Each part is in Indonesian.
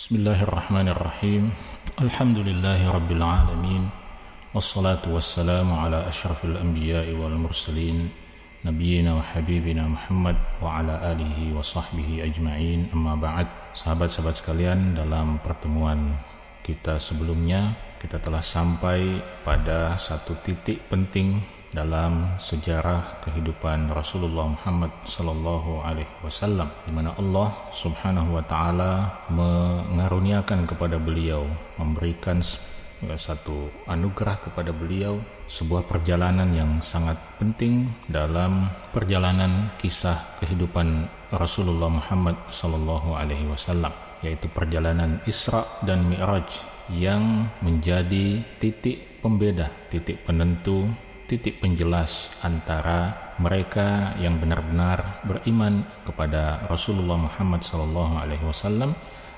Bismillahirrahmanirrahim. Alhamdulillahi rabbil alamin. Wassalatu wassalamu ala asyrafil anbiya'i wal mursalin Nabiyyina wa habibina Muhammad wa ala alihi wa sahbihi ajma'in. Amma ba'd. Sahabat-sahabat sekalian, dalam pertemuan kita sebelumnya kita telah sampai pada satu titik penting dalam sejarah kehidupan Rasulullah Muhammad sallallahu alaihi wasallam, di mana Allah Subhanahu wa taala mengaruniakan kepada beliau, memberikan satu anugerah kepada beliau, sebuah perjalanan yang sangat penting dalam perjalanan kisah kehidupan Rasulullah Muhammad sallallahu alaihi wasallam, yaitu perjalanan Isra dan Mi'raj yang menjadi titik pembeda, titik penentu, titik penjelas antara mereka yang benar-benar beriman kepada Rasulullah Muhammad SAW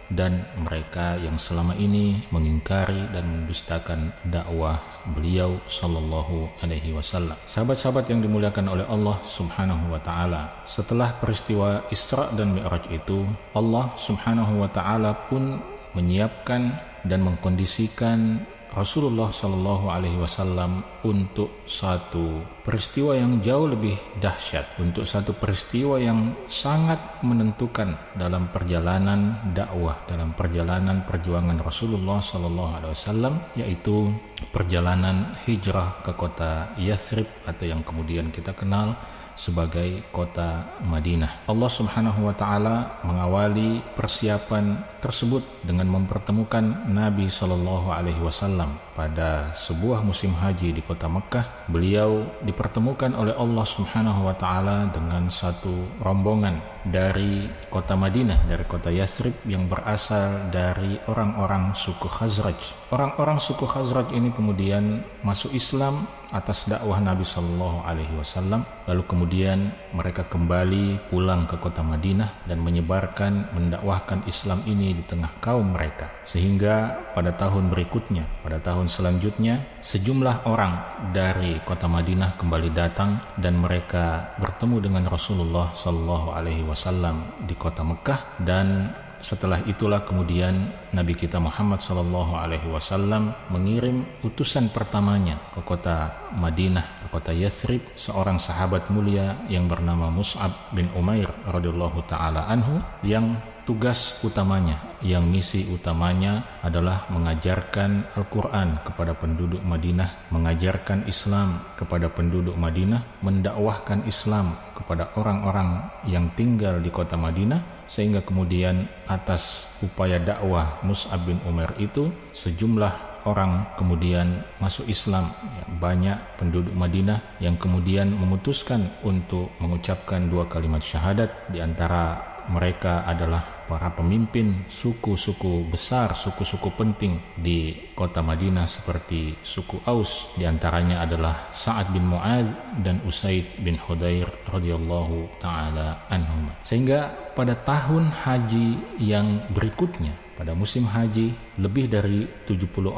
dan mereka yang selama ini mengingkari dan mendustakan dakwah beliau Sallallahu Alaihi Wasallam. Sahabat-sahabat yang dimuliakan oleh Allah Subhanahu Wa Taala, setelah peristiwa Isra dan Mi'raj itu, Allah Subhanahu Wa Taala pun menyiapkan dan mengkondisikan Rasulullah Sallallahu Alaihi Wasallam untuk satu peristiwa yang jauh lebih dahsyat, untuk satu peristiwa yang sangat menentukan dalam perjalanan dakwah, dalam perjalanan perjuangan Rasulullah Sallallahu Alaihi Wasallam, yaitu perjalanan hijrah ke kota Yathrib atau yang kemudian kita kenal sebagai kota Madinah. Allah Subhanahu wa taala mengawali persiapan tersebut dengan mempertemukan Nabi sallallahu alaihi wasallam pada sebuah musim haji di kota Mekah. Beliau dipertemukan oleh Allah Subhanahu wa taala dengan satu rombongan dari kota Madinah, dari kota Yathrib, yang berasal dari orang-orang suku Khazraj. Orang-orang suku Khazraj ini kemudian masuk Islam atas dakwah Nabi sallallahu alaihi wasallam, lalu kemudian mereka kembali pulang ke kota Madinah dan menyebarkan, mendakwahkan Islam ini di tengah kaum mereka, sehingga pada tahun berikutnya, pada tahun selanjutnya, sejumlah orang dari kota Madinah kembali datang dan mereka bertemu dengan Rasulullah sallallahu alaihi wasallam di kota Mekah. Dan setelah itulah kemudian Nabi kita Muhammad sallallahu alaihi wasallam mengirim utusan pertamanya ke kota Madinah, ke kota Yathrib, seorang sahabat mulia yang bernama Mus'ab bin Umair radhiyallahu taala anhu, yang tugas utamanya, yang misi utamanya adalah mengajarkan Al-Quran kepada penduduk Madinah, mengajarkan Islam kepada penduduk Madinah, mendakwahkan Islam kepada orang-orang yang tinggal di kota Madinah, sehingga kemudian atas upaya dakwah Mus'ab bin Umair itu sejumlah orang kemudian masuk Islam. Banyak penduduk Madinah yang kemudian memutuskan untuk mengucapkan dua kalimat syahadat. Di antara mereka adalah para pemimpin suku-suku besar, suku-suku penting di kota Madinah seperti suku Aus. Di antaranya adalah Sa'ad bin Mu'adz dan Usaid bin Hudair radhiyallahu taala anhum. Sehingga pada tahun haji yang berikutnya, pada musim haji, lebih dari 70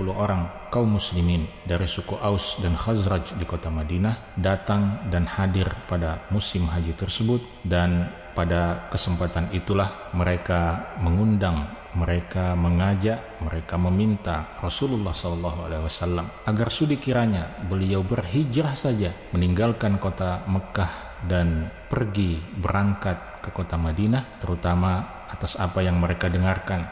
orang kaum muslimin dari suku Aus dan Khazraj di kota Madinah datang dan hadir pada musim haji tersebut. Dan pada kesempatan itulah mereka mengundang, mereka mengajak, mereka meminta Rasulullah SAW agar sudi kiranya beliau berhijrah saja, meninggalkan kota Mekah dan pergi berangkat ke kota Madinah, terutama atas apa yang mereka dengarkan,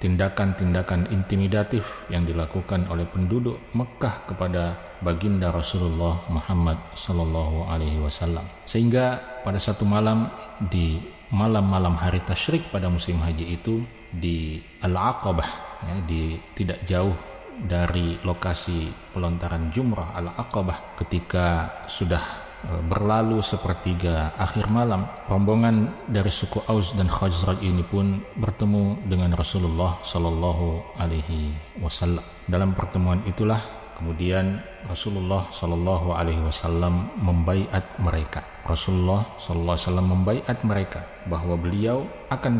tindakan-tindakan intimidatif yang dilakukan oleh penduduk Mekah kepada baginda Rasulullah Muhammad sallallahu alaihi wasallam. Sehingga pada satu malam, di malam-malam hari tasyrik pada musim haji itu, di Al-Aqabah, di tidak jauh dari lokasi pelontaran jumrah Al-Aqabah, ketika sudah berlalu sepertiga akhir malam, rombongan dari suku Aus dan Khazraj ini pun bertemu dengan Rasulullah sallallahu alaihi wasallam. Dalam pertemuan itulah kemudian Rasulullah sallallahu alaihi wasallam membaiat mereka. Rasulullah sallallahu alaihi wasallam membaiat mereka bahwa beliau akan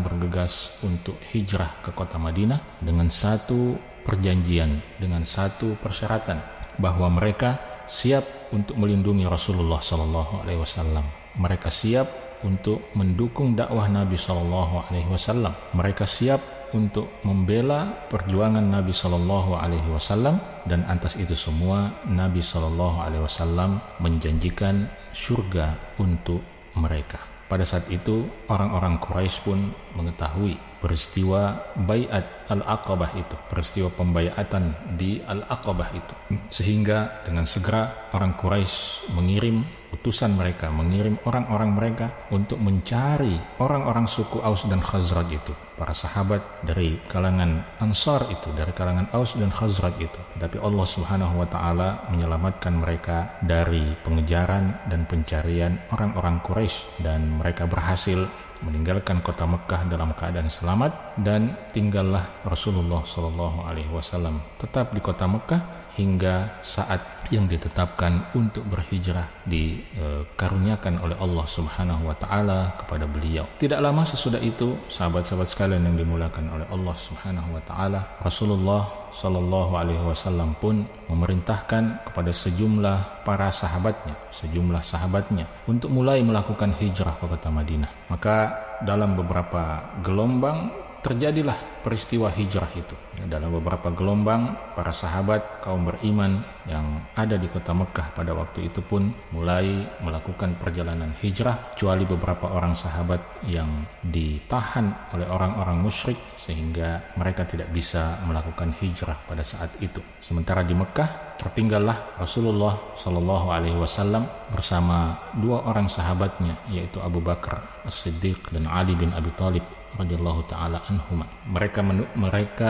bergegas untuk hijrah ke kota Madinah dengan satu perjanjian, dengan satu persyaratan, bahwa mereka siap untuk melindungi Rasulullah sallallahu alaihi wasallam. Mereka siap untuk mendukung dakwah Nabi Shallallahu Alaihi Wasallam. Mereka siap untuk membela perjuangan Nabi Shallallahu Alaihi Wasallam, dan atas itu semua Nabi Shallallahu Alaihi Wasallam menjanjikan surga untuk mereka. Pada saat itu orang-orang Quraisy pun mengetahui peristiwa Bai'at Al-Aqabah itu, peristiwa pembaiatan di Al-Aqabah itu, sehingga dengan segera orang Quraisy mengirim utusan mereka, mengirim orang-orang mereka untuk mencari orang-orang suku Aus dan Khazraj itu, para sahabat dari kalangan Ansar itu, dari kalangan Aus dan Khazraj itu. Tapi Allah Subhanahu wa taala menyelamatkan mereka dari pengejaran dan pencarian orang-orang Quraisy, dan mereka berhasil meninggalkan kota Mekah dalam keadaan selamat, dan tinggallah Rasulullah Shallallahu Alaihi Wasallam tetap di kota Mekah hingga saat yang ditetapkan untuk berhijrah dikaruniakan oleh Allah Subhanahu wa taala kepada beliau. Tidak lama sesudah itu, sahabat-sahabat sekalian yang dimuliakan oleh Allah Subhanahu wa taala, Rasulullah Shallallahu Alaihi Wasallam pun memerintahkan kepada sejumlah para sahabatnya, untuk mulai melakukan hijrah ke kota Madinah. Maka dalam beberapa gelombang terjadilah peristiwa hijrah itu. Dalam beberapa gelombang, para sahabat kaum beriman yang ada di kota Mekah pada waktu itu pun mulai melakukan perjalanan hijrah, kecuali beberapa orang sahabat yang ditahan oleh orang-orang musyrik sehingga mereka tidak bisa melakukan hijrah pada saat itu. Sementara di Mekah tertinggallah Rasulullah Shallallahu Alaihi Wasallam bersama dua orang sahabatnya, yaitu Abu Bakar As-Siddiq dan Ali bin Abi Thalib radhiyallahu taala anhuma. Mereka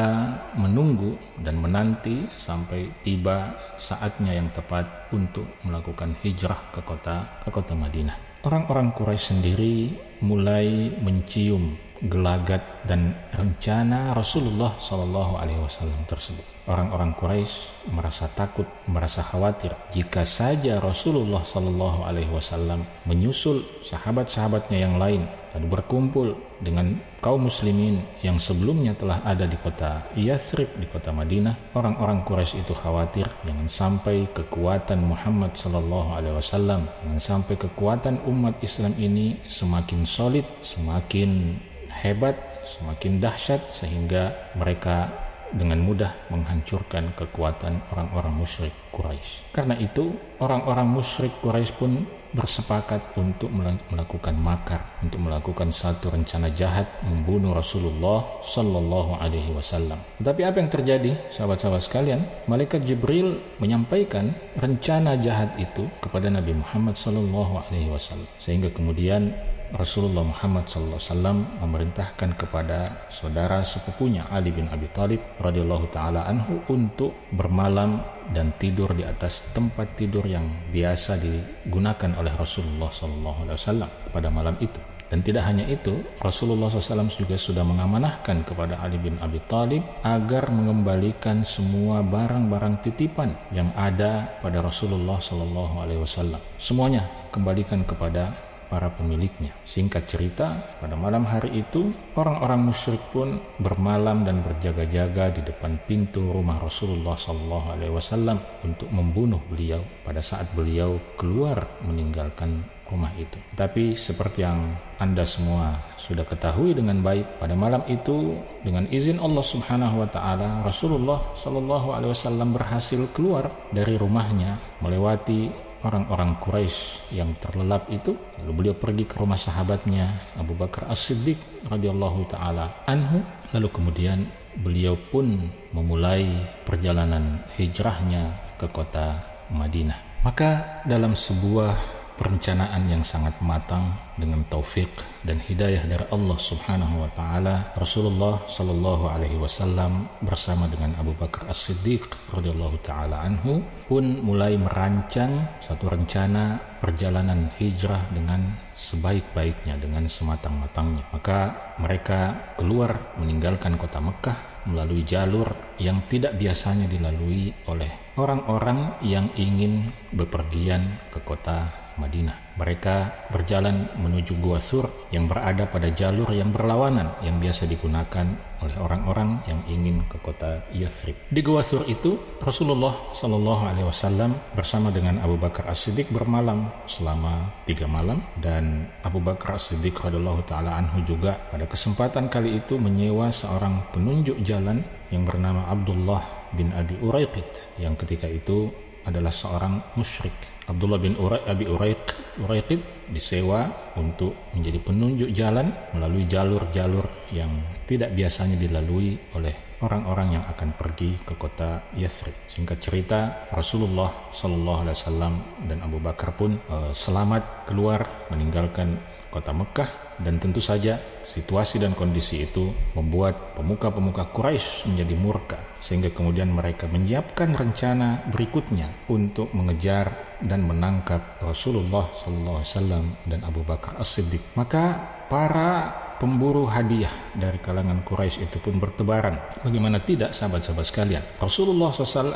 menunggu dan menanti sampai tiba saatnya yang tepat untuk melakukan hijrah ke kota Madinah. Orang-orang Quraisy sendiri mulai mencium gelagat dan rencana Rasulullah Shallallahu Alaihi Wasallam tersebut. Orang-orang Quraisy merasa takut, merasa khawatir jika saja Rasulullah Shallallahu Alaihi Wasallam menyusul sahabat-sahabatnya yang lain dan berkumpul dengan kaum muslimin yang sebelumnya telah ada di kota Yathrib, di kota Madinah. Orang-orang Quraisy itu khawatir jangan sampai kekuatan Muhammad Sallallahu Alaihi Wasallam, jangan sampai kekuatan umat Islam ini semakin solid, semakin hebat, semakin dahsyat, sehingga mereka dengan mudah menghancurkan kekuatan orang-orang musyrik Quraisy. Karena itu orang-orang musyrik Quraisy pun bersepakat untuk melakukan makar, untuk melakukan satu rencana jahat membunuh Rasulullah Sallallahu Alaihi Wasallam. Tetapi apa yang terjadi, sahabat-sahabat sekalian? Malaikat Jibril menyampaikan rencana jahat itu kepada Nabi Muhammad Sallallahu Alaihi Wasallam, sehingga kemudian Rasulullah Muhammad SAW memerintahkan kepada saudara sepupunya Ali bin Abi Thalib radhiyallahu taala anhu untuk bermalam dan tidur di atas tempat tidur yang biasa digunakan oleh Rasulullah SAW pada malam itu. Dan tidak hanya itu, Rasulullah SAW juga sudah mengamanahkan kepada Ali bin Abi Thalib agar mengembalikan semua barang-barang titipan yang ada pada Rasulullah SAW. Semuanya kembalikan kepada para pemiliknya. Singkat cerita, pada malam hari itu orang-orang musyrik pun bermalam dan berjaga-jaga di depan pintu rumah Rasulullah SAW untuk membunuh beliau pada saat beliau keluar meninggalkan rumah itu. Tapi seperti yang Anda semua sudah ketahui dengan baik, pada malam itu dengan izin Allah Subhanahu wa taala, Rasulullah SAW berhasil keluar dari rumahnya melewati orang-orang Quraisy yang terlelap itu. Lalu beliau pergi ke rumah sahabatnya Abu Bakar As-Siddiq radhiyallahu taala anhu. Lalu kemudian beliau pun memulai perjalanan hijrahnya ke kota Madinah. Maka dalam sebuah perencanaan yang sangat matang dengan taufik dan hidayah dari Allah Subhanahu wa taala, Rasulullah sallallahu alaihi wasallam bersama dengan Abu Bakar As-Siddiq radhiyallahu taala anhu pun mulai merancang satu rencana perjalanan hijrah dengan sebaik-baiknya, dengan sematang-matangnya. Maka mereka keluar meninggalkan kota Mekah melalui jalur yang tidak biasanya dilalui oleh orang-orang yang ingin bepergian ke kota Madinah. Mereka berjalan menuju Gua Thur yang berada pada jalur yang berlawanan yang biasa digunakan oleh orang-orang yang ingin ke kota Yathrib. Di Gua Thur itu Rasulullah SAW bersama dengan Abu Bakar As-Siddiq bermalam selama 3 malam, dan Abu Bakar As-Siddiq radhiyallahu taala anhu juga pada kesempatan kali itu menyewa seorang penunjuk jalan yang bernama Abdullah bin Abi Uraiqid yang ketika itu adalah seorang musyrik. Abdullah bin Abi Uraiqid disewa untuk menjadi penunjuk jalan melalui jalur-jalur yang tidak biasanya dilalui oleh orang-orang yang akan pergi ke kota Yathrib. Singkat cerita, Rasulullah SAW dan Abu Bakar pun selamat keluar meninggalkan kota Mekah, dan tentu saja situasi dan kondisi itu membuat pemuka-pemuka Quraisy menjadi murka, sehingga kemudian mereka menyiapkan rencana berikutnya untuk mengejar dan menangkap Rasulullah SAW dan Abu Bakar As-Siddiq. Maka para pemburu hadiah dari kalangan Quraisy itu pun bertebaran. Bagaimana tidak, sahabat-sahabat sekalian? Rasulullah SAW,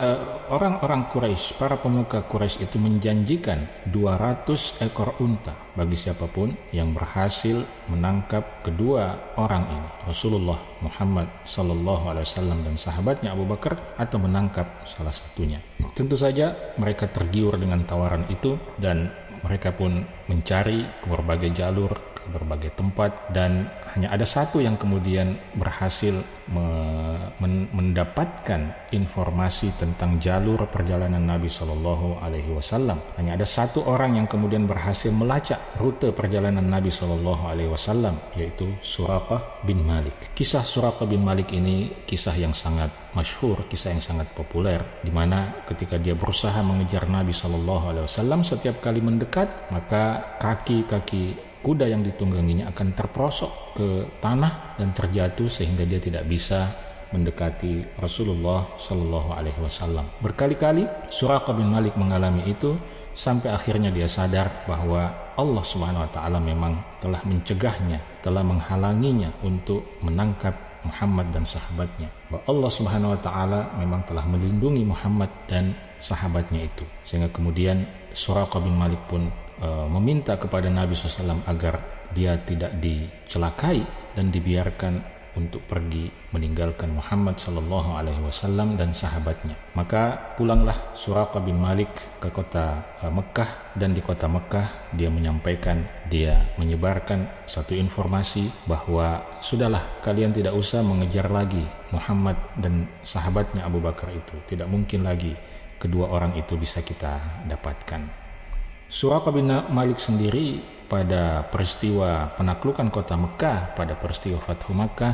orang-orang Quraisy, para pemuka Quraisy itu menjanjikan 200 ekor unta bagi siapapun yang berhasil menangkap kedua orang ini, Rasulullah Muhammad SAW dan sahabatnya Abu Bakar, atau menangkap salah satunya. Tentu saja mereka tergiur dengan tawaran itu, dan mereka pun mencari ke berbagai jalur, ke berbagai tempat, dan hanya ada satu yang kemudian berhasil mendapatkan informasi tentang jalur perjalanan Nabi Shallallahu Alaihi Wasallam. Hanya ada satu orang yang kemudian berhasil melacak rute perjalanan Nabi Shallallahu Alaihi Wasallam, yaitu Suraqah bin Malik. Kisah Suraqah bin Malik ini kisah yang sangat masyhur, kisah yang sangat populer, di mana ketika dia berusaha mengejar Nabi Shallallahu Alaihi Wasallam, setiap kali mendekat maka kaki-kaki kuda yang ditungganginya akan terperosok ke tanah dan terjatuh sehingga dia tidak bisa mendekati Rasulullah Shallallahu Alaihi Wasallam. Berkali-kali Suraqah bin Malik mengalami itu sampai akhirnya dia sadar bahwa Allah Subhanahu Wa Taala memang telah mencegahnya, telah menghalanginya untuk menangkap Muhammad dan sahabatnya. Bahwa Allah Subhanahu Wa Taala memang telah melindungi Muhammad dan sahabatnya itu, sehingga kemudian Suraqah bin Malik pun meminta kepada Nabi SAW agar dia tidak dicelakai dan dibiarkan untuk pergi meninggalkan Muhammad SAW dan sahabatnya. Maka pulanglah Suraqah bin Malik ke kota Mekah, dan di kota Mekah dia menyebarkan satu informasi bahwa sudahlah, kalian tidak usah mengejar lagi Muhammad dan sahabatnya Abu Bakar itu. Tidak mungkin lagi kedua orang itu bisa kita dapatkan. Suraqah bin Malik sendiri pada peristiwa penaklukan kota Mekah, pada peristiwa Fathu Makkah,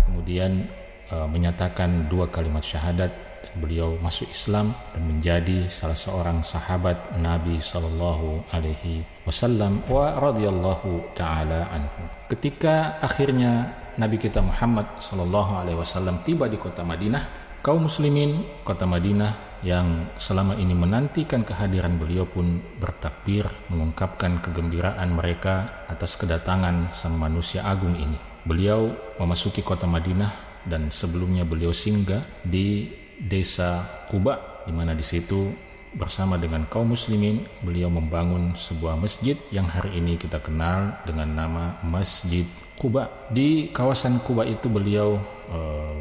kemudian menyatakan 2 kalimat syahadat, dan beliau masuk Islam dan menjadi salah seorang sahabat Nabi Sallallahu Alaihi Wasallam wa radhiyallahu taala anhu. Ketika akhirnya Nabi kita Muhammad Sallallahu Alaihi Wasallam tiba di kota Madinah, kaum muslimin kota Madinah yang selama ini menantikan kehadiran beliau pun bertakbir, mengungkapkan kegembiraan mereka atas kedatangan sang manusia agung ini. Beliau memasuki kota Madinah, dan sebelumnya beliau singgah di desa Quba, di mana di situ bersama dengan kaum muslimin beliau membangun sebuah masjid yang hari ini kita kenal dengan nama Masjid Quba. Di kawasan Quba itu beliau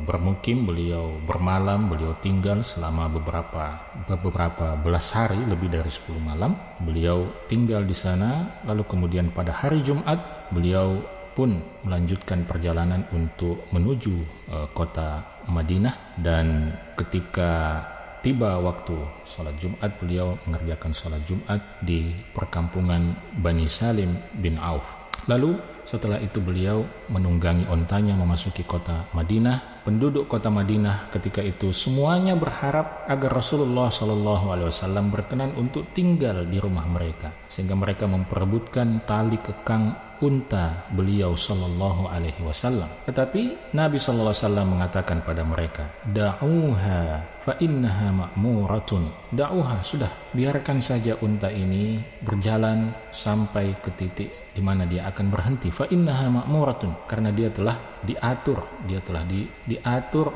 bermukim, beliau bermalam, beliau tinggal selama beberapa belas hari, lebih dari 10 malam beliau tinggal di sana. Lalu kemudian pada hari Jumat beliau pun melanjutkan perjalanan untuk menuju kota Madinah, dan ketika tiba waktu sholat Jumat, beliau mengerjakan sholat Jumat di perkampungan Bani Salim bin Auf. Lalu setelah itu beliau menunggangi ontanya memasuki kota Madinah. Penduduk kota Madinah ketika itu semuanya berharap agar Rasulullah SAW berkenan untuk tinggal di rumah mereka, sehingga mereka memperebutkan tali kekang unta beliau Sallallahu Alaihi Wasallam. Tetapi Nabi Sallallahu Alaihi Wasallam mengatakan pada mereka, "Da'uha fa innaha ma'muratun." Da'uha, sudah, biarkan saja unta ini berjalan sampai ke titik di mana dia akan berhenti. Fa innaha ma'muratun, karena dia telah diatur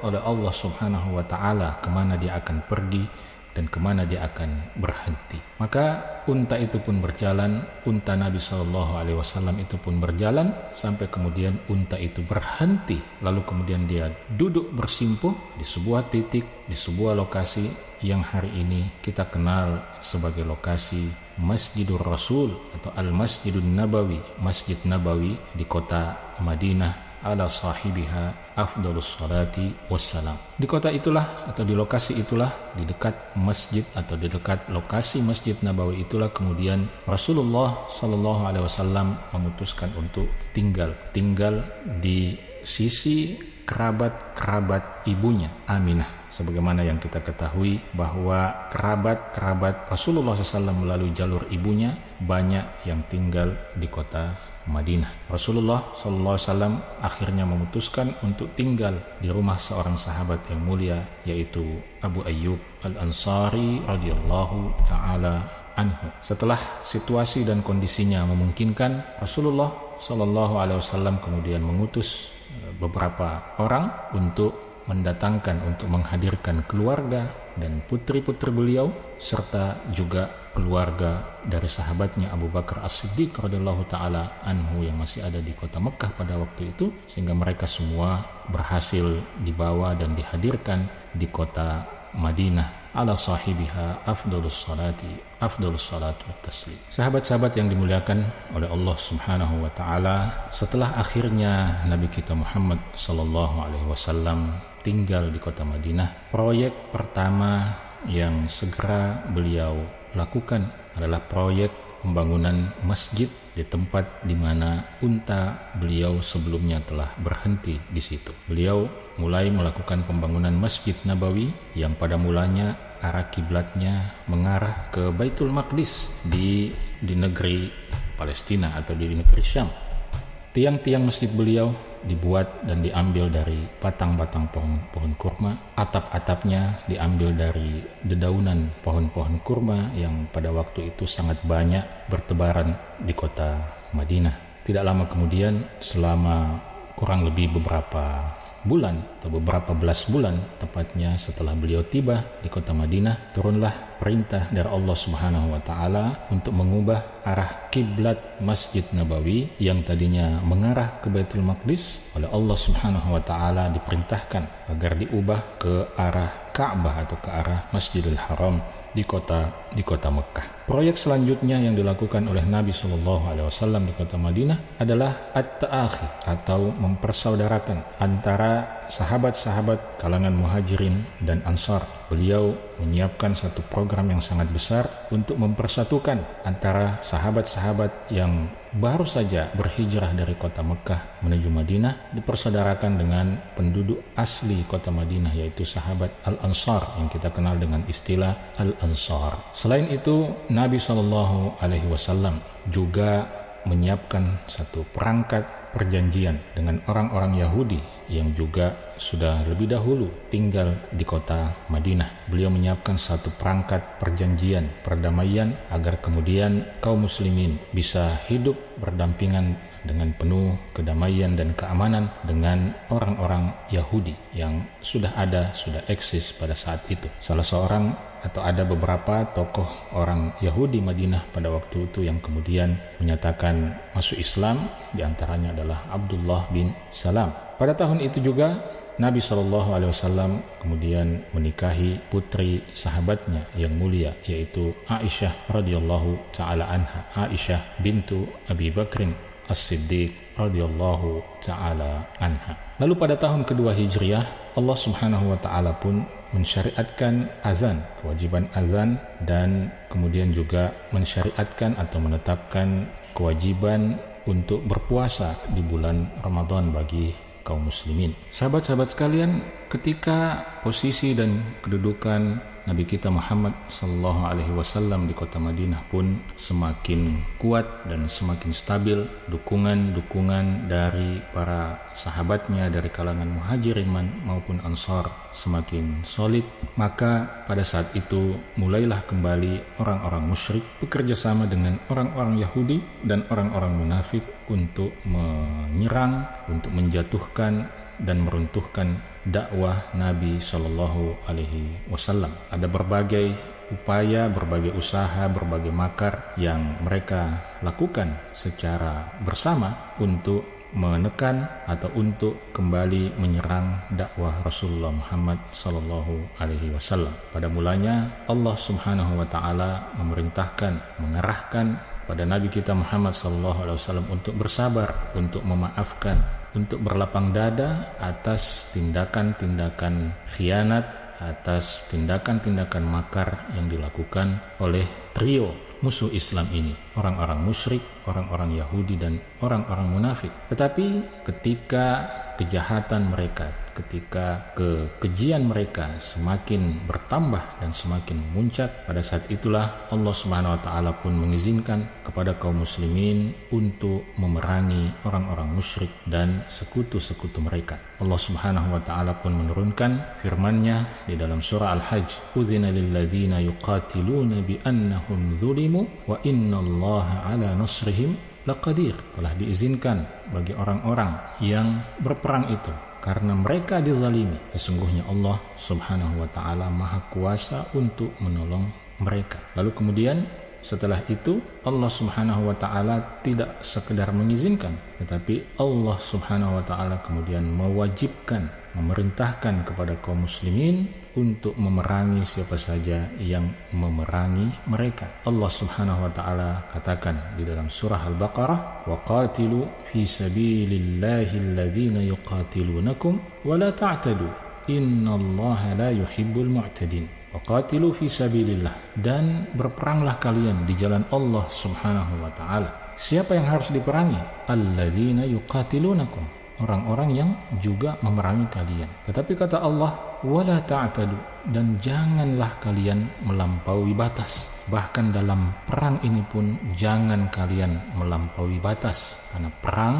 oleh Allah Subhanahu wa taala kemana dia akan pergi, dan kemana dia akan berhenti. Maka unta itu pun berjalan, unta Nabi SAW itu pun berjalan sampai kemudian unta itu berhenti. Lalu kemudian dia duduk bersimpuh di sebuah titik, di sebuah lokasi yang hari ini kita kenal sebagai lokasi Masjidur Rasul atau Al-Masjidun Nabawi, Masjid Nabawi di kota Madinah, ala sahibiha afdalus salati wassalam. Di kota itulah atau di lokasi itulah, di dekat masjid atau di dekat lokasi Masjid Nabawi itulah kemudian Rasulullah SAW memutuskan untuk tinggal di sisi kerabat ibunya Aminah. Sebagaimana yang kita ketahui bahwa kerabat Rasulullah SAW melalui jalur ibunya banyak yang tinggal di kota Madinah. Rasulullah SAW akhirnya memutuskan untuk tinggal di rumah seorang sahabat yang mulia, yaitu Abu Ayyub Al-Ansari radhiyallahu ta'ala anhu. Setelah situasi dan kondisinya memungkinkan, Rasulullah SAW kemudian mengutus beberapa orang untuk mendatangkan, untuk menghadirkan keluarga dan putri-putri beliau serta juga keluarga dari sahabatnya Abu Bakar As-Siddiq radhiyallahu taala anhu yang masih ada di kota Mekah pada waktu itu, sehingga mereka semua berhasil dibawa dan dihadirkan di kota Madinah ala sahibiha afdalus salatu taslim. Sahabat-sahabat yang dimuliakan oleh Allah Subhanahu wa taala, setelah akhirnya Nabi kita Muhammad sallallahu alaihi wasallam tinggal di kota Madinah, proyek pertama yang segera beliau lakukan adalah proyek pembangunan masjid di tempat di mana unta beliau sebelumnya telah berhenti di situ. Beliau mulai melakukan pembangunan Masjid Nabawi yang pada mulanya arah kiblatnya mengarah ke Baitul Maqdis di negeri Palestina atau di negeri Syam. Tiang-tiang masjid beliau dibuat dan diambil dari batang-batang pohon kurma. Atap-atapnya diambil dari dedaunan pohon-pohon kurma yang pada waktu itu sangat banyak bertebaran di kota Madinah. Tidak lama kemudian, selama kurang lebih beberapa bulan atau beberapa belas bulan tepatnya setelah beliau tiba di kota Madinah, turunlah perintah dari Allah Subhanahu wa taala untuk mengubah arah kiblat Masjid Nabawi yang tadinya mengarah ke Baitul Maqdis. Oleh Allah Subhanahu wa taala diperintahkan agar diubah ke arah Ka'bah atau ke arah Masjidil Haram di kota Mekah. Proyek selanjutnya yang dilakukan oleh Nabi SAW di kota Madinah adalah at-ta'akhi atau mempersaudarakan antara sahabat-sahabat kalangan Muhajirin dan Ansar. Beliau menyiapkan satu program yang sangat besar untuk mempersatukan antara sahabat-sahabat yang baru saja berhijrah dari kota Mekah menuju Madinah, dipersaudarakan dengan penduduk asli kota Madinah, yaitu sahabat Al-Ansar yang kita kenal dengan istilah Al-Ansar. Selain itu, Nabi SAW juga menyiapkan satu perangkat perjanjian dengan orang-orang Yahudi yang juga sudah lebih dahulu tinggal di kota Madinah. Beliau menyiapkan satu perangkat perjanjian perdamaian agar kemudian kaum muslimin bisa hidup berdampingan dengan penuh kedamaian dan keamanan dengan orang-orang Yahudi yang sudah eksis pada saat itu. Salah seorang atau ada beberapa tokoh orang Yahudi Madinah pada waktu itu yang kemudian menyatakan masuk Islam, diantaranya adalah Abdullah bin Salam. Pada tahun itu juga Nabi SAW kemudian menikahi putri sahabatnya yang mulia, yaitu Aisyah radhiyallahu ta'ala anha, Aisyah bintu Abi Bakrin As-Siddiq radhiyallahu ta'ala anha. Lalu pada tahun kedua Hijriah, Allah Subhanahu wa ta'ala pun mensyariatkan azan, kewajiban azan, dan kemudian juga mensyariatkan atau menetapkan kewajiban untuk berpuasa di bulan Ramadan bagi kaum muslimin. Sahabat-sahabat sekalian, ketika posisi dan kedudukan Nabi kita Muhammad SAW di kota Madinah pun semakin kuat dan semakin stabil, dukungan dari para sahabatnya dari kalangan Muhajirin maupun Ansar semakin solid, maka pada saat itu mulailah kembali orang-orang musyrik bekerja sama dengan orang-orang Yahudi dan orang-orang munafik untuk menyerang, untuk menjatuhkan dan meruntuhkan dakwah Nabi Shallallahu Alaihi Wasallam. Ada berbagai upaya, berbagai usaha, berbagai makar yang mereka lakukan secara bersama untuk menekan atau untuk kembali menyerang dakwah Rasulullah Muhammad sallallahu alaihi wasallam. Pada mulanya Allah Subhanahu wa taala memerintahkan, mengarahkan pada Nabi kita Muhammad sallallahu alaihi wasallam untuk bersabar, untuk memaafkan, untuk berlapang dada atas tindakan-tindakan khianat, atas tindakan-tindakan makar yang dilakukan oleh trio musuh Islam ini, orang-orang musyrik, orang-orang Yahudi, dan orang-orang munafik. Tetapi ketika kejahatan mereka, ketika kekejian mereka semakin bertambah dan semakin memuncak, pada saat itulah Allah Subhanahu wa taala pun mengizinkan kepada kaum muslimin untuk memerangi orang-orang musyrik dan sekutu-sekutu mereka. Allah Subhanahu wa taala pun menurunkan firman-Nya di dalam surah Al-Hajj, "Udzina lil ladzina yuqatiluna bi annahum zulimu wa innallaha ala nasrihim laqadir." Telah diizinkan bagi orang-orang yang berperang itu karena mereka dizalimi. Sesungguhnya Allah Subhanahu wa taala Maha Kuasa untuk menolong mereka. Lalu kemudian setelah itu Allah Subhanahu wa taala tidak sekedar mengizinkan, tetapi Allah Subhanahu wa taala kemudian mewajibkan, memerintahkan kepada kaum muslimin untuk memerangi siapa saja yang memerangi mereka. Allah Subhanahu wa taala katakan di dalam surah Al-Baqarah, "Wa qatilu fi sabilillahi alladhina yuqatilunakum wa la ta'tadu innallaha la yuhibbul mu'tadin." Wa qatilu fi sabilillah, dan berperanglah kalian di jalan Allah Subhanahu wa taala. Siapa yang harus diperangi? Alladzina yuqatilunakum, orang-orang yang juga memerangi kalian. Tetapi kata Allah, wala ta'tadu, dan janganlah kalian melampaui batas. Bahkan dalam perang ini pun jangan kalian melampaui batas, karena perang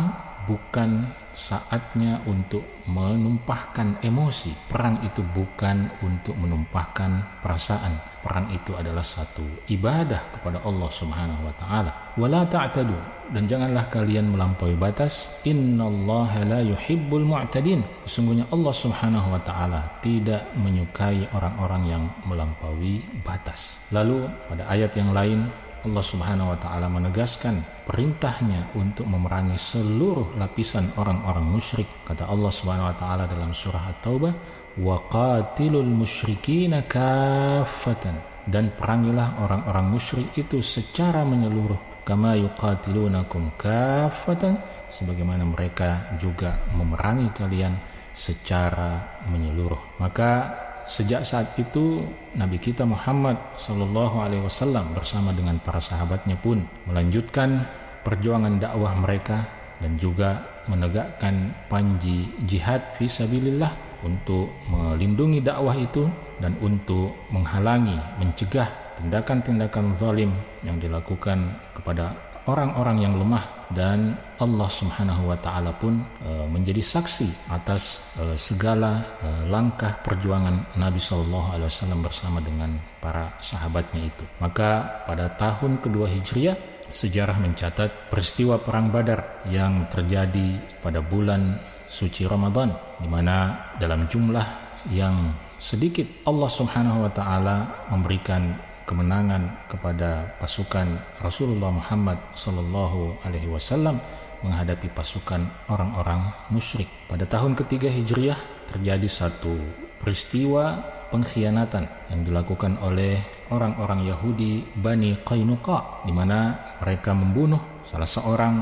bukan saatnya untuk menumpahkan emosi. Perang itu bukan untuk menumpahkan perasaan. Perang itu adalah satu ibadah kepada Allah Subhanahu wa taala. Wala ta'tadu, dan janganlah kalian melampaui batas. Innallaha la yuhibbul mu'tadin. Sesungguhnya Allah Subhanahu wa taala tidak menyukai orang-orang yang melampaui batas. Lalu pada ayat yang lain Allah Subhanahu wa taala menegaskan perintahnya untuk memerangi seluruh lapisan orang-orang musyrik. Kata Allah Subhanahu wa taala dalam surah At-Taubah, "Wa qatilul musyrikina kaffatan," dan perangilah orang-orang musyrik itu secara menyeluruh, kama yuqatilunakum kaffatan, sebagaimana mereka juga memerangi kalian secara menyeluruh. Maka sejak saat itu Nabi kita Muhammad sallallahu alaihi wasallam bersama dengan para sahabatnya pun melanjutkan perjuangan dakwah mereka dan juga menegakkan panji jihad fi sabilillah untuk melindungi dakwah itu dan untuk menghalangi, mencegah tindakan-tindakan zalim yang dilakukan kepada orang-orang yang lemah. Dan Allah Subhanahu wa taala pun menjadi saksi atas segala langkah perjuangan Nabi sallallahu alaihi wasallam bersama dengan para sahabatnya itu. Maka pada tahun kedua Hijriah, sejarah mencatat peristiwa perang Badar yang terjadi pada bulan suci Ramadan, di mana dalam jumlah yang sedikit Allah Subhanahu wa taala memberikan kemenangan kepada pasukan Rasulullah Muhammad sallallahu alaihi wasallam menghadapi pasukan orang-orang musyrik. Pada tahun ketiga Hijriah terjadi satu peristiwa pengkhianatan yang dilakukan oleh orang-orang Yahudi Bani Qainuqa, di mana mereka membunuh salah seorang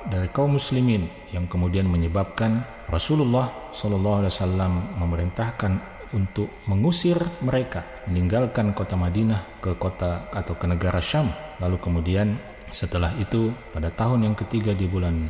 dari kaum muslimin yang kemudian menyebabkan Rasulullah sallallahu alaihi wasallam memerintahkan untuk mengusir mereka, meninggalkan kota Madinah ke kota atau ke negara Syam. Lalu kemudian setelah itu pada tahun yang ketiga di bulan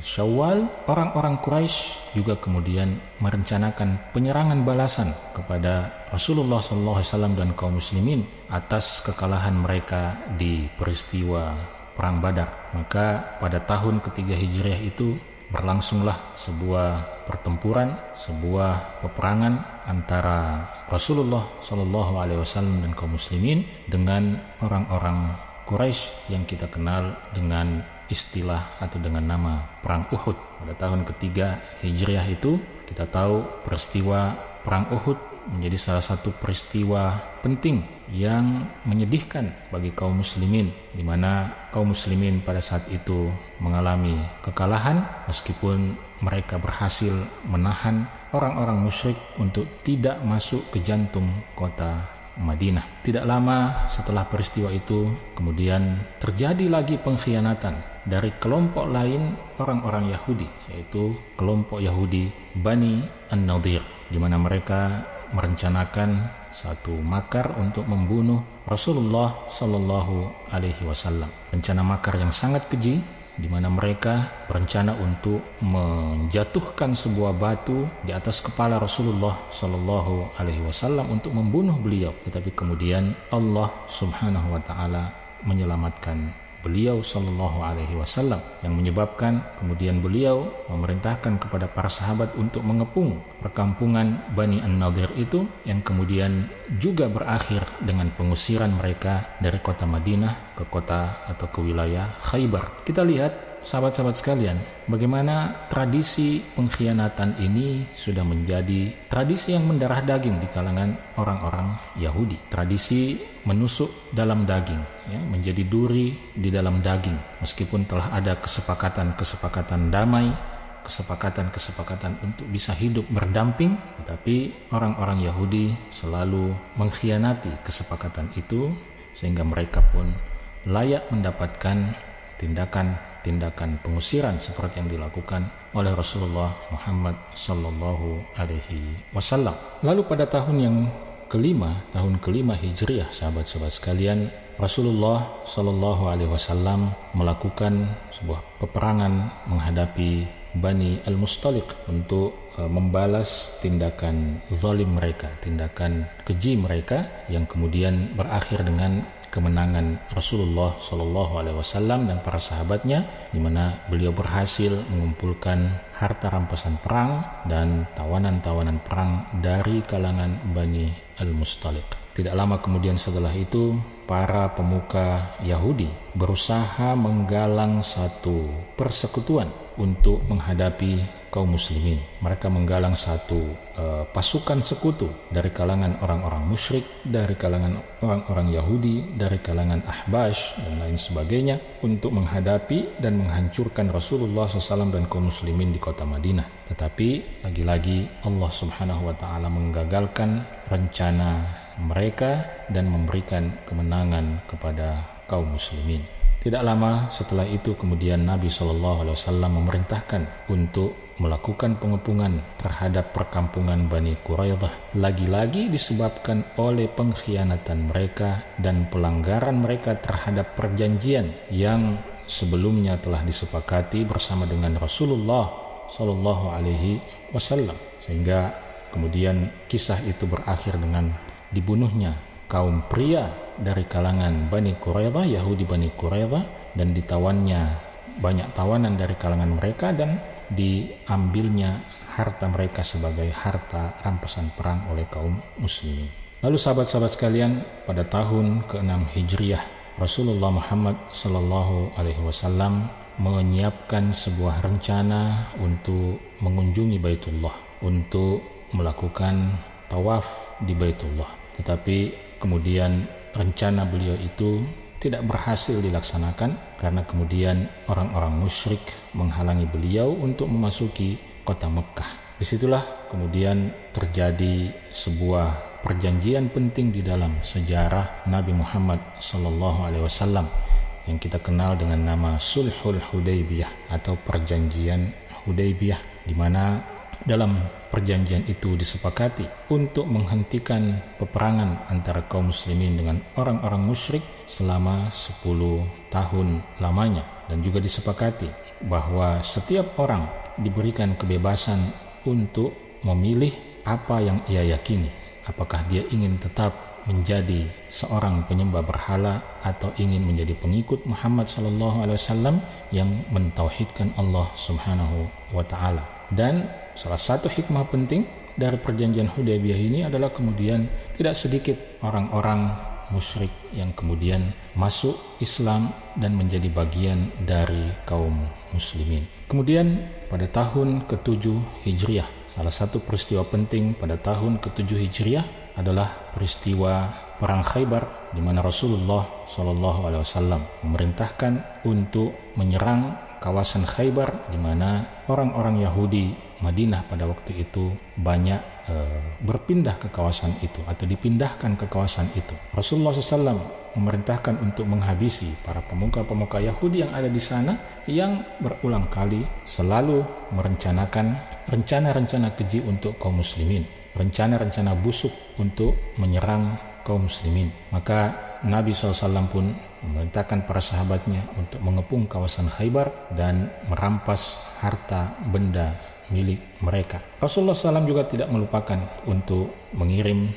Syawal, orang-orang Quraisy juga kemudian merencanakan penyerangan balasan kepada Rasulullah SAW dan kaum muslimin atas kekalahan mereka di peristiwa perang Badar. Maka pada tahun ketiga Hijriah itu berlangsunglah sebuah pertempuran, sebuah peperangan antara Rasulullah SAW dan kaum muslimin dengan orang-orang Quraisy yang kita kenal dengan istilah atau dengan nama Perang Uhud. Pada tahun ketiga Hijriah itu kita tahu peristiwa Perang Uhud menjadi salah satu peristiwa penting yang menyedihkan bagi kaum muslimin, di mana kaum muslimin pada saat itu mengalami kekalahan meskipun mereka berhasil menahan orang-orang musyrik untuk tidak masuk ke jantung kota Madinah. Tidak lama setelah peristiwa itu kemudian terjadi lagi pengkhianatan dari kelompok lain orang-orang Yahudi, yaitu kelompok Yahudi Bani An-Nadir, di mana mereka merencanakan satu makar untuk membunuh Rasulullah Sallallahu Alaihi Wasallam. Rencana makar yang sangat keji, di mana mereka berencana untuk menjatuhkan sebuah batu di atas kepala Rasulullah Sallallahu Alaihi Wasallam untuk membunuh beliau. Tetapi kemudian Allah Subhanahu Wa Taala menyelamatkan beliau Sallallahu Alaihi Wasallam, yang menyebabkan kemudian beliau memerintahkan kepada para sahabat untuk mengepung perkampungan Bani An-Nadir itu, yang kemudian juga berakhir dengan pengusiran mereka dari kota Madinah ke kota atau ke wilayah Khaybar. Kita lihat sahabat-sahabat sekalian, bagaimana tradisi pengkhianatan ini sudah menjadi tradisi yang mendarah daging di kalangan orang-orang Yahudi. Tradisi menusuk dalam daging, ya, menjadi duri di dalam daging. Meskipun telah ada kesepakatan damai, kesepakatan untuk bisa hidup berdamping, tetapi orang-orang Yahudi selalu mengkhianati kesepakatan itu, sehingga mereka pun layak mendapatkan tindakan pengusiran seperti yang dilakukan oleh Rasulullah Muhammad Sallallahu Alaihi Wasallam. Lalu pada tahun kelima Hijriah, sahabat-sahabat sekalian, Rasulullah Sallallahu Alaihi Wasallam melakukan sebuah peperangan menghadapi Bani Al-Mustaliq untuk membalas tindakan zalim mereka, tindakan keji mereka, yang kemudian berakhir dengan kemenangan Rasulullah Shallallahu Alaihi Wasallam dan para sahabatnya, di mana beliau berhasil mengumpulkan harta rampasan perang dan tawanan-tawanan perang dari kalangan Bani Al-Mustaliq. Tidak lama kemudian setelah itu, para pemuka Yahudi berusaha menggalang satu persekutuan untuk menghadapi kaum muslimin. Mereka menggalang satu pasukan sekutu dari kalangan orang-orang musyrik, dari kalangan orang-orang Yahudi, dari kalangan Ahbash dan lain sebagainya, untuk menghadapi dan menghancurkan Rasulullah SAW dan kaum muslimin di kota Madinah. Tetapi lagi-lagi Allah Subhanahu wa Ta'ala menggagalkan rencana mereka dan memberikan kemenangan kepada kaum muslimin. Tidak lama setelah itu kemudian Nabi SAW memerintahkan untuk melakukan pengepungan terhadap perkampungan Bani Quraidah, lagi-lagi disebabkan oleh pengkhianatan mereka dan pelanggaran mereka terhadap perjanjian yang sebelumnya telah disepakati bersama dengan Rasulullah Sallallahu Alaihi Wasallam, sehingga kemudian kisah itu berakhir dengan dibunuhnya kaum pria dari kalangan Bani Quraidah, Yahudi Bani Quraidah, dan ditawannya banyak tawanan dari kalangan mereka dan diambilnya harta mereka sebagai harta rampasan perang oleh kaum muslimin. Lalu sahabat-sahabat sekalian, pada tahun ke-6 Hijriah, Rasulullah Muhammad Sallallahu Alaihi Wasallam menyiapkan sebuah rencana untuk mengunjungi Baitullah, untuk melakukan tawaf di Baitullah. Tetapi kemudian rencana beliau itu tidak berhasil dilaksanakan karena kemudian orang-orang musyrik menghalangi beliau untuk memasuki kota Mekkah. Disitulah kemudian terjadi sebuah perjanjian penting di dalam sejarah Nabi Muhammad SAW yang kita kenal dengan nama Sulhul Hudaybiyah atau Perjanjian Hudaybiyah, di mana dalam perjanjian itu disepakati untuk menghentikan peperangan antara kaum muslimin dengan orang-orang musyrik selama 10 tahun lamanya, dan juga disepakati bahwa setiap orang diberikan kebebasan untuk memilih apa yang ia yakini, apakah dia ingin tetap menjadi seorang penyembah berhala atau ingin menjadi pengikut Muhammad SAW yang mentauhidkan Allah Subhanahu wa Ta'ala. Dan salah satu hikmah penting dari perjanjian Hudaybiyah ini adalah kemudian tidak sedikit orang-orang musyrik yang kemudian masuk Islam dan menjadi bagian dari kaum muslimin. Kemudian pada tahun ke-7 Hijriah, salah satu peristiwa penting pada tahun ke-7 Hijriah adalah peristiwa Perang Khaybar, di mana Rasulullah SAW memerintahkan untuk menyerang kawasan Khaybar, di mana orang-orang Yahudi Madinah pada waktu itu banyak berpindah ke kawasan itu atau dipindahkan ke kawasan itu. Rasulullah SAW memerintahkan untuk menghabisi para pemuka-pemuka Yahudi yang ada di sana, yang berulang kali selalu merencanakan rencana-rencana keji untuk kaum muslimin, rencana-rencana busuk untuk menyerang kaum muslimin. Maka Nabi SAW pun memerintahkan para sahabatnya untuk mengepung kawasan Khaybar dan merampas harta benda milik mereka. Rasulullah SAW juga tidak melupakan untuk mengirim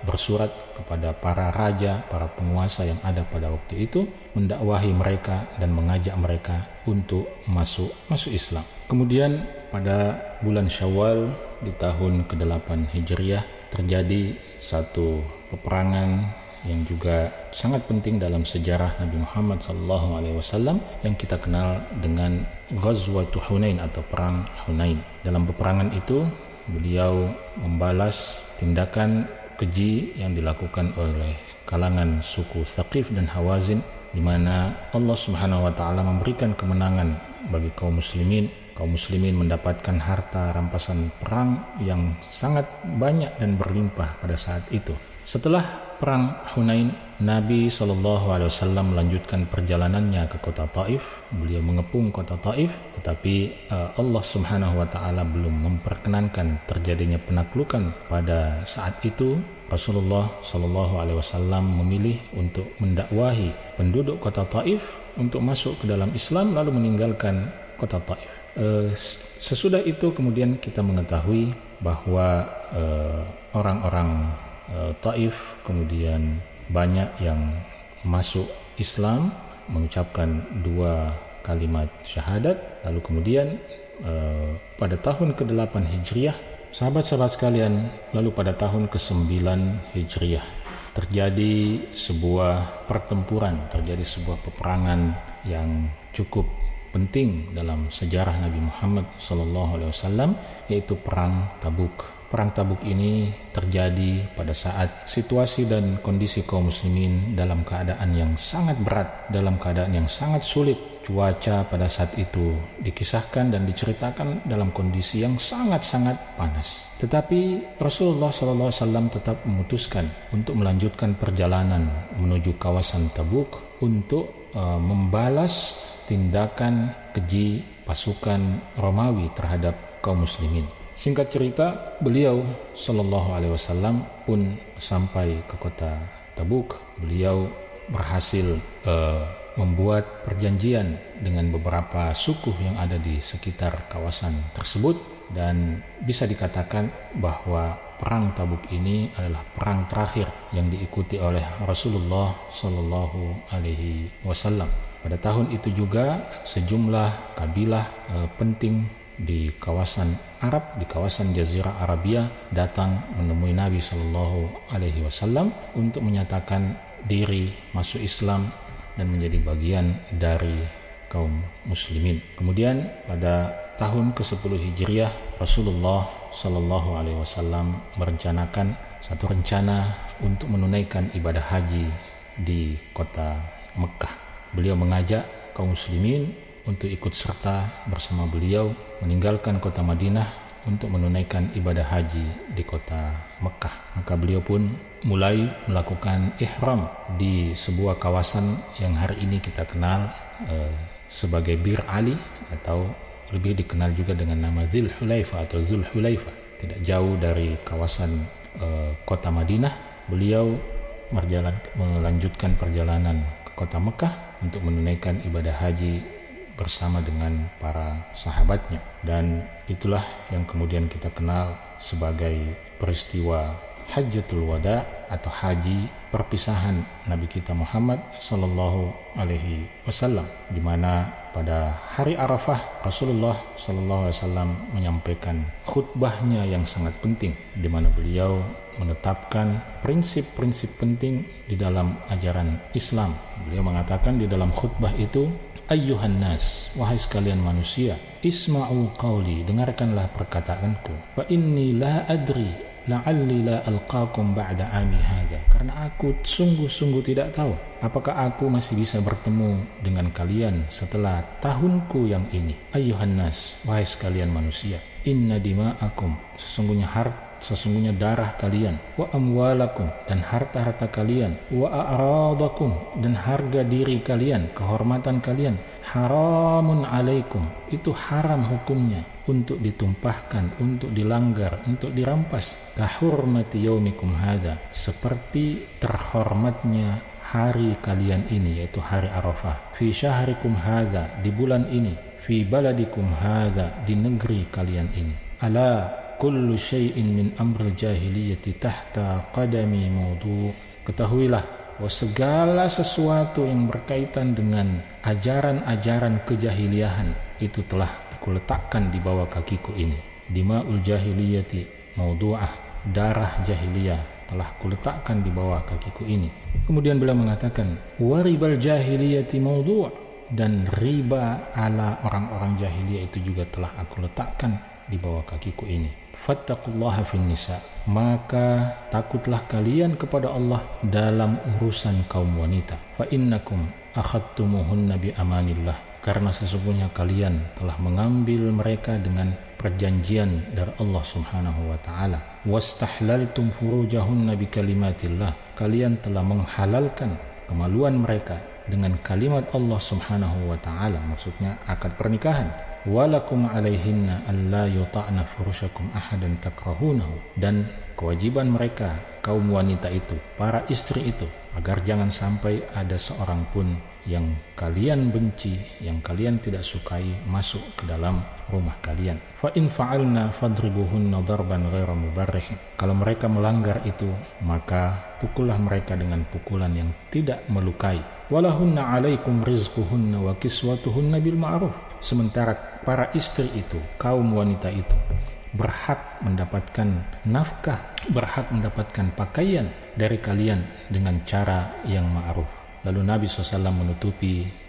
bersurat kepada para raja, para penguasa yang ada pada waktu itu, mendakwahi mereka dan mengajak mereka untuk masuk Islam. Kemudian pada bulan Syawal di tahun ke-8 Hijriah terjadi satu peperangan yang juga sangat penting dalam sejarah Nabi Muhammad SAW yang kita kenal dengan Ghazwatul Hunain atau Perang Hunain. Dalam peperangan itu beliau membalas tindakan keji yang dilakukan oleh kalangan suku Thaqif dan Hawazin, di mana Allah Subhanahu wa taala memberikan kemenangan bagi kaum muslimin. Kaum muslimin mendapatkan harta rampasan perang yang sangat banyak dan berlimpah pada saat itu. Setelah Perang Hunain, Nabi SAW melanjutkan perjalanannya ke kota Taif. Beliau mengepung kota Taif, tetapi Allah Subhanahu wa taala belum memperkenankan terjadinya penaklukan pada saat itu. Rasulullah SAW memilih untuk mendakwahi penduduk kota Taif untuk masuk ke dalam Islam lalu meninggalkan kota Taif. Sesudah itu kemudian kita mengetahui bahwa orang-orang Taif kemudian banyak yang masuk Islam, mengucapkan 2 kalimat syahadat. Lalu kemudian pada tahun ke-8 Hijriah, sahabat-sahabat sekalian, lalu pada tahun ke-9 Hijriah terjadi sebuah pertempuran, terjadi sebuah peperangan yang cukup penting dalam sejarah Nabi Muhammad SAW, yaitu Perang Tabuk. Perang Tabuk ini terjadi pada saat situasi dan kondisi kaum muslimin dalam keadaan yang sangat berat, dalam keadaan yang sangat sulit. Cuaca pada saat itu dikisahkan dan diceritakan dalam kondisi yang sangat-sangat panas. Tetapi Rasulullah SAW tetap memutuskan untuk melanjutkan perjalanan menuju kawasan Tabuk untuk membalas tindakan keji pasukan Romawi terhadap kaum muslimin. Singkat cerita, beliau SAW pun sampai ke kota Tabuk. Beliau berhasil membuat perjanjian dengan beberapa suku yang ada di sekitar kawasan tersebut, dan bisa dikatakan bahwa Perang Tabuk ini adalah perang terakhir yang diikuti oleh Rasulullah SAW. Pada tahun itu juga sejumlah kabilah penting di kawasan Arab, di kawasan Jazirah Arabia datang menemui Nabi SAW untuk menyatakan diri masuk Islam dan menjadi bagian dari kaum muslimin. Kemudian pada tahun ke-10 Hijriah, Rasulullah SAW merencanakan satu rencana untuk menunaikan ibadah haji di kota Mekah. Beliau mengajak kaum muslimin untuk ikut serta bersama beliau meninggalkan kota Madinah untuk menunaikan ibadah haji di kota Mekah. Maka beliau pun mulai melakukan ihram di sebuah kawasan yang hari ini kita kenal sebagai Bir Ali, atau lebih dikenal juga dengan nama Dzul Hulaifah atau Dzul Hulaifah. Tidak jauh dari kawasan kota Madinah, beliau melanjutkan perjalanan ke kota Mekah untuk menunaikan ibadah haji bersama dengan para sahabatnya. Dan itulah yang kemudian kita kenal sebagai peristiwa Hajjatul Wada atau haji perpisahan Nabi kita Muhammad sallallahu alaihi wasallam, di mana pada hari Arafah Rasulullah sallallahu alaihi wasallam menyampaikan khutbahnya yang sangat penting, di mana beliau menetapkan prinsip-prinsip penting di dalam ajaran Islam. Beliau mengatakan di dalam khutbah itu, ayyuhan nas, wahai sekalian manusia, isma'u qawli, dengarkanlah perkataanku, fa inni la adri la'alli la alqakum ba'da ami hadha, karena aku sungguh-sungguh tidak tahu apakah aku masih bisa bertemu dengan kalian setelah tahunku yang ini. Ayyuhan nas, wahai sekalian manusia, inna dima'akum, sesungguhnya darah kalian, wa amwalakum, dan harta-harta kalian, wa a'radakum, dan harga diri kalian, kehormatan kalian, haramun alaikum, itu haram hukumnya untuk ditumpahkan, untuk dilanggar, untuk dirampas. Kahurmati yaumikum hadha, seperti terhormatnya hari kalian ini, yaitu hari Arafah. Fi syahrikum hadha, di bulan ini. Fi baladikum hadha, di negeri kalian ini. Ala kullu syai'in min amril jahiliyati tahta qadami mawdu'. Ketahuilah bahwa segala sesuatu yang berkaitan dengan ajaran-ajaran kejahiliahan itu telah kuletakkan di bawah kakiku ini. Dima'ul jahiliyati mawdu'ah, darah jahiliyah telah kuletakkan di bawah kakiku ini. Kemudian beliau mengatakan, waribal jahiliyati mawdu', dan riba ala orang-orang jahiliyah itu juga telah aku letakkan di bawah kakiku ini. Fattaqullaha fin nisa, maka takutlah kalian kepada Allah dalam urusan kaum wanita. Fa innakum akhadtumuhunna bi amanillah, karena sesungguhnya kalian telah mengambil mereka dengan perjanjian dari Allah Subhanahu wa taala. Wastahlaltum furujahunna bi kalimatillah, kalian telah menghalalkan kemaluan mereka dengan kalimat Allah Subhanahu wa taala, maksudnya akad pernikahan. Walakum alaihinna alla yuta'na furushakum ahadan takrahunahu, dan kewajiban mereka kaum wanita itu, para istri itu, agar jangan sampai ada seorang pun yang kalian benci, yang kalian tidak sukai masuk ke dalam rumah kalian. Fa in fa'alna fadribuhunna darban ghaira mubarrih, kalau mereka melanggar itu maka pukullah mereka dengan pukulan yang tidak melukai. Walahunna alaikum rizquhunna wa kiswatuhunna bil ma'ruf, sementara para istri itu, kaum wanita itu berhak mendapatkan nafkah, berhak mendapatkan pakaian dari kalian dengan cara yang ma'ruf. Lalu Nabi SAW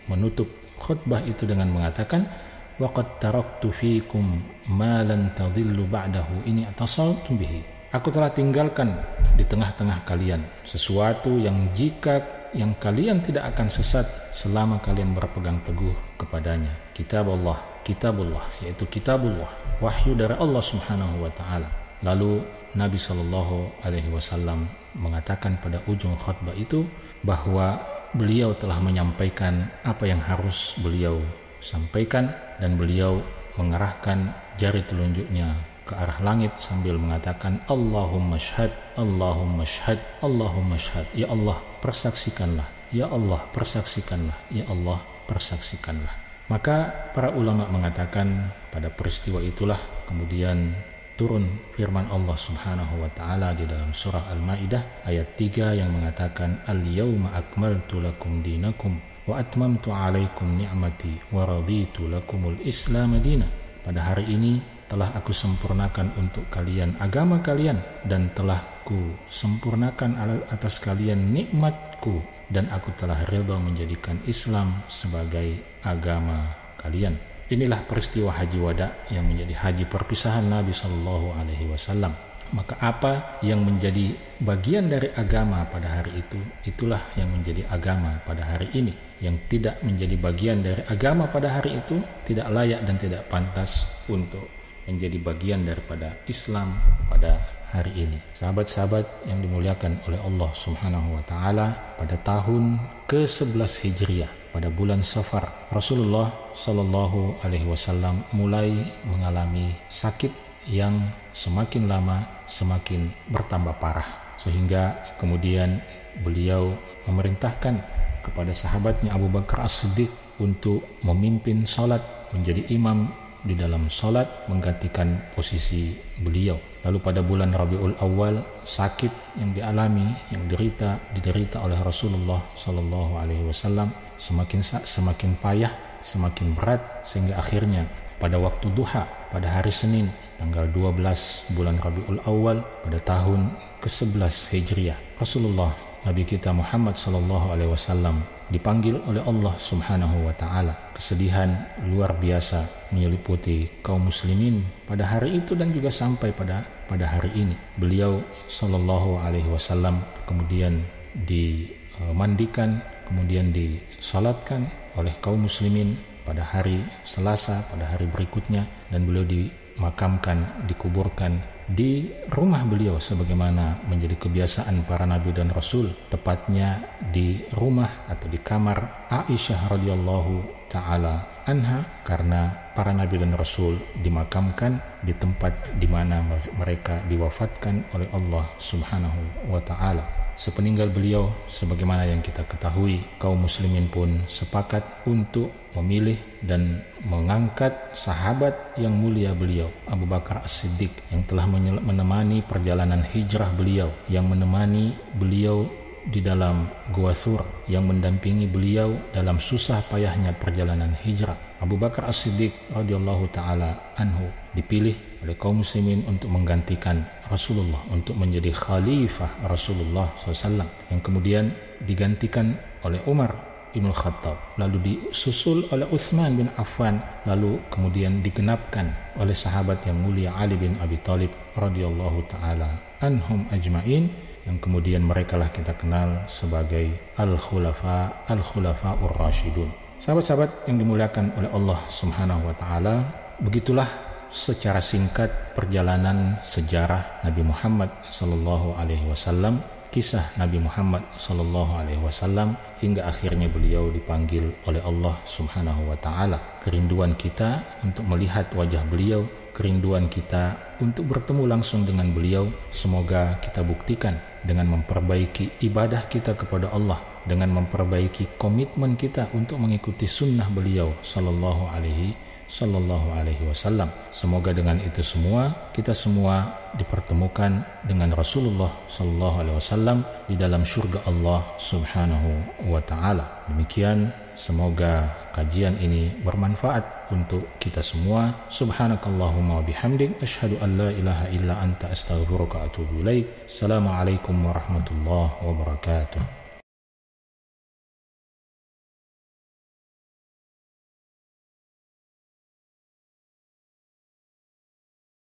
menutup khutbah itu dengan mengatakan, waqad taraktu fikum ma lan tadillu ba'dahu ini atasaltum bihi, aku telah tinggalkan di tengah-tengah kalian sesuatu yang kalian tidak akan sesat selama kalian berpegang teguh kepadanya. Kitabullah, yaitu kitabullah, wahyu dari Allah Subhanahu wa taala. Lalu Nabi sallallahu alaihi wasallam mengatakan pada ujung khutbah itu bahwa beliau telah menyampaikan apa yang harus beliau sampaikan, dan beliau mengarahkan jari telunjuknya ke arah langit sambil mengatakan, Allahumma syhad, Allahumma syhad, Allahumma syhad, ya Allah persaksikanlah, ya Allah persaksikanlah, ya Allah persaksikanlah. Maka para ulama mengatakan pada peristiwa itulah kemudian turun firman Allah Subhanahu wa taala di dalam surah Al-Maidah ayat 3 yang mengatakan, al-yawma akmaltu lakum dinakum wa atmamtu alaikum ni'mati wa raditu lakumul islam madina. Pada hari ini telah aku sempurnakan untuk kalian agama kalian, dan telah ku sempurnakan atas kalian nikmatku, dan aku telah ridha menjadikan Islam sebagai agama kalian. Inilah peristiwa haji wada yang menjadi haji perpisahan Nabi Sallallahu Alaihi Wasallam. Maka apa yang menjadi bagian dari agama pada hari itu, itulah yang menjadi agama pada hari ini. Yang tidak menjadi bagian dari agama pada hari itu tidak layak dan tidak pantas untuk menjadi bagian daripada Islam pada hari ini. Sahabat-sahabat yang dimuliakan oleh Allah Subhanahu wa taala, pada tahun ke-11 Hijriah, pada bulan Safar, Rasulullah sallallahu alaihi wasallam mulai mengalami sakit yang semakin lama semakin bertambah parah, sehingga kemudian beliau memerintahkan kepada sahabatnya Abu Bakar As-Siddiq untuk memimpin salat, menjadi imam di dalam salat menggantikan posisi beliau. Lalu pada bulan Rabiul Awal, sakit yang diderita oleh Rasulullah sallallahu alaihi wasallam semakin payah, semakin berat, sehingga akhirnya pada waktu duha pada hari Senin tanggal 12 bulan Rabiul Awal pada tahun ke-11 Hijriah, Rasulullah Nabi kita Muhammad sallallahu alaihi wasallam dipanggil oleh Allah Subhanahu wa taala. Kesedihan luar biasa menyeliputi kaum muslimin pada hari itu dan juga sampai pada hari ini. Beliau sallallahu alaihi wasallam kemudian dimandikan, kemudian disalatkan oleh kaum muslimin pada hari Selasa, pada hari berikutnya, dan beliau dimakamkan, dikuburkan di rumah beliau sebagaimana menjadi kebiasaan para nabi dan rasul, tepatnya di rumah atau di kamar Aisyah radhiyallahu taala anha, karena para nabi dan rasul dimakamkan di tempat di mana mereka diwafatkan oleh Allah Subhanahu wa taala. Sepeninggal beliau, sebagaimana yang kita ketahui, kaum muslimin pun sepakat untuk memilih dan mengangkat sahabat yang mulia beliau, Abu Bakar As-Siddiq, yang telah menemani perjalanan hijrah beliau, yang menemani beliau di dalam Gua Thur, yang mendampingi beliau dalam susah payahnya perjalanan hijrah. Abu Bakar As-Siddiq radhiyallahu taala anhu dipilih oleh kaum muslimin untuk menggantikan Rasulullah, untuk menjadi khalifah Rasulullah SAW, yang kemudian digantikan oleh Umar Ibn Khattab, lalu disusul oleh Utsman bin Affan, lalu kemudian digenapkan oleh sahabat yang mulia Ali bin Abi Thalib radhiyallahu taala anhum ajma'in, yang kemudian merekalah kita kenal sebagai Al-Khulafa'ur Rasyidun. Sahabat-sahabat yang dimuliakan oleh Allah Subhanahu wa taala, begitulah secara singkat perjalanan sejarah Nabi Muhammad sallallahu alaihi wasallam, kisah Nabi Muhammad sallallahu alaihi wasallam hingga akhirnya beliau dipanggil oleh Allah Subhanahu wa taala. Kerinduan kita untuk melihat wajah beliau, kerinduan kita untuk bertemu langsung dengan beliau, semoga kita buktikan dengan memperbaiki ibadah kita kepada Allah, dengan memperbaiki komitmen kita untuk mengikuti sunnah beliau sallallahu alaihi wasallam. Semoga dengan itu semua kita semua dipertemukan dengan Rasulullah sallallahu alaihi wasallam di dalam surga Allah Subhanahu wa taala. Demikian, semoga kajian ini bermanfaat untuk kita semua. Subhanakallahumma wa bihamdik, asyhadu an la ilaha illa anta astaghfiruka wa atubu ilaik. Assalamualaikum warahmatullahi wabarakatuh.